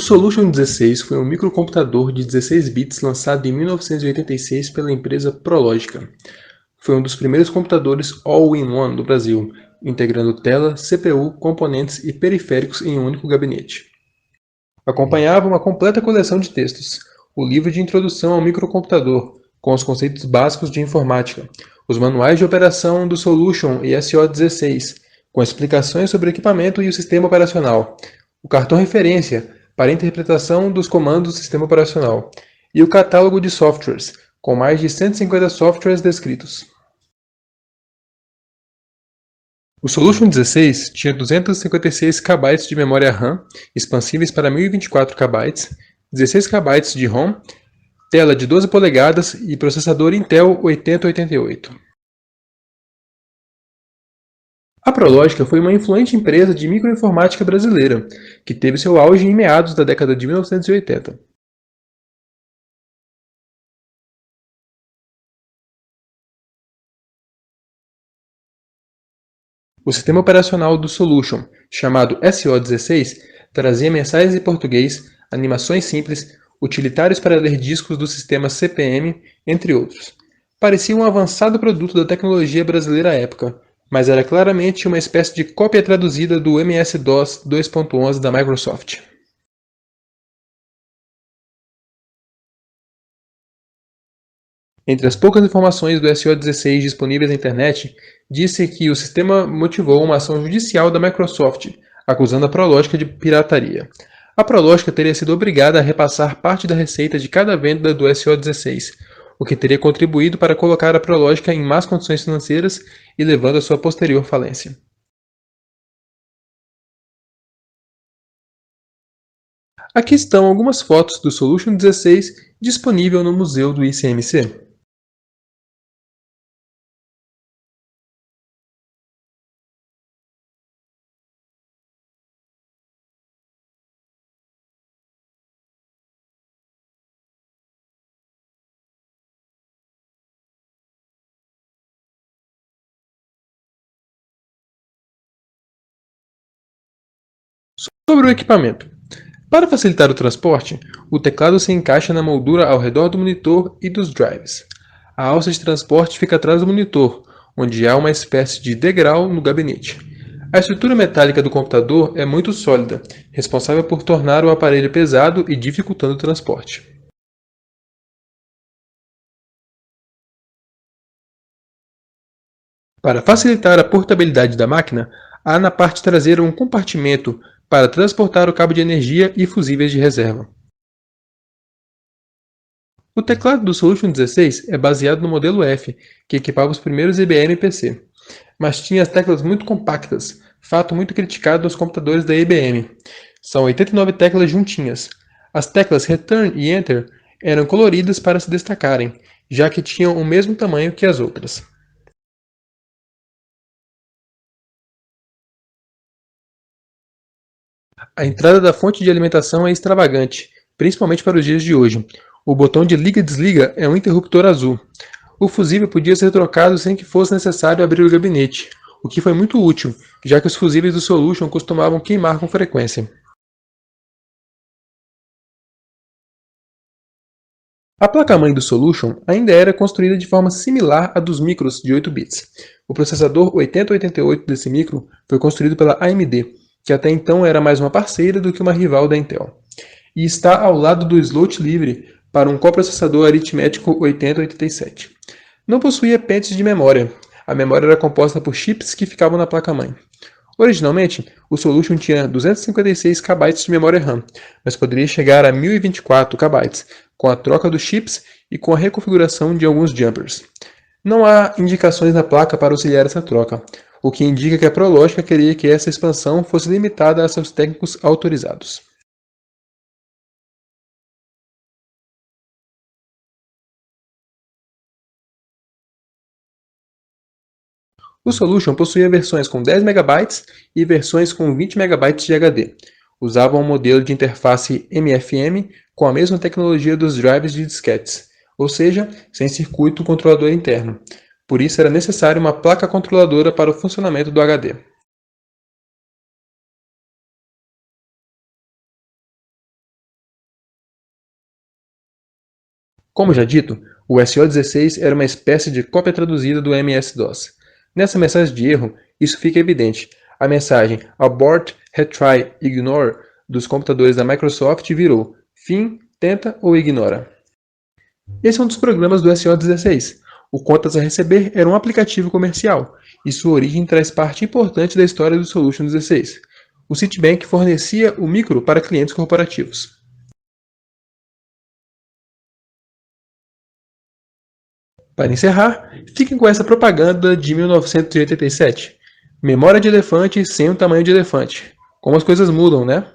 O Solution 16 foi um microcomputador de 16 bits lançado em 1986 pela empresa Prologica. Foi um dos primeiros computadores all-in-one do Brasil, integrando tela, CPU, componentes e periféricos em um único gabinete. Acompanhava uma completa coleção de textos, o livro de introdução ao microcomputador, com os conceitos básicos de informática, os manuais de operação do Solution e SO16, com explicações sobre o equipamento e o sistema operacional, o cartão referência, para a interpretação dos comandos do sistema operacional, e o catálogo de softwares, com mais de 150 softwares descritos. O Solution 16 tinha 256 KB de memória RAM, expansíveis para 1024 KB, 16 KB de ROM, tela de 12 polegadas e processador Intel 8088. A Prologica foi uma influente empresa de microinformática brasileira, que teve seu auge em meados da década de 1980. O sistema operacional do Solution, chamado SO16, trazia mensagens em português, animações simples, utilitários para ler discos do sistema CP/M, entre outros. Parecia um avançado produto da tecnologia brasileira à época, mas era claramente uma espécie de cópia traduzida do MS-DOS 2.11 da Microsoft. Entre as poucas informações do SO16 disponíveis na internet, disse que o sistema motivou uma ação judicial da Microsoft, acusando a Prologica de pirataria. A Prologica teria sido obrigada a repassar parte da receita de cada venda do SO16, o que teria contribuído para colocar a Prologica em más condições financeiras e levando à sua posterior falência. Aqui estão algumas fotos do Solution 16 disponível no museu do ICMC. Sobre o equipamento. Para facilitar o transporte, o teclado se encaixa na moldura ao redor do monitor e dos drives. A alça de transporte fica atrás do monitor, onde há uma espécie de degrau no gabinete. A estrutura metálica do computador é muito sólida, responsável por tornar o aparelho pesado e dificultando o transporte. Para facilitar a portabilidade da máquina, há na parte traseira um compartimento para transportar o cabo de energia e fusíveis de reserva. O teclado do Solution 16 é baseado no modelo F, que equipava os primeiros IBM PC, mas tinha as teclas muito compactas, fato muito criticado nos computadores da IBM. São 89 teclas juntinhas. As teclas Return e Enter eram coloridas para se destacarem, já que tinham o mesmo tamanho que as outras. A entrada da fonte de alimentação é extravagante, principalmente para os dias de hoje. O botão de liga-desliga é um interruptor azul. O fusível podia ser trocado sem que fosse necessário abrir o gabinete, o que foi muito útil, já que os fusíveis do Solution costumavam queimar com frequência. A placa-mãe do Solution ainda era construída de forma similar à dos micros de 8 bits. O processador 8088 desse micro foi construído pela AMD, que até então era mais uma parceira do que uma rival da Intel, e está ao lado do slot livre para um coprocessador aritmético 8087. Não possuía pentes de memória. A memória era composta por chips que ficavam na placa-mãe. Originalmente, o Solution tinha 256 KB de memória RAM, mas poderia chegar a 1024 KB, com a troca dos chips e com a reconfiguração de alguns jumpers. Não há indicações na placa para auxiliar essa troca, o que indica que a Prologica queria que essa expansão fosse limitada a seus técnicos autorizados. O Solution possuía versões com 10 MB e versões com 20 MB de HD. Usava um modelo de interface MFM com a mesma tecnologia dos drives de disquetes, ou seja, sem circuito controlador interno. Por isso era necessário uma placa controladora para o funcionamento do HD. Como já dito, o SO16 era uma espécie de cópia traduzida do MS-DOS. Nessa mensagem de erro, isso fica evidente. A mensagem Abort, Retry, Ignore dos computadores da Microsoft virou fim, tenta ou ignora. Esse é um dos programas do SO16. O Contas a Receber era um aplicativo comercial, e sua origem traz parte importante da história do Solution 16. O Citibank fornecia o micro para clientes corporativos. Para encerrar, fiquem com essa propaganda de 1987. Memória de elefante sem o tamanho de elefante. Como as coisas mudam, né?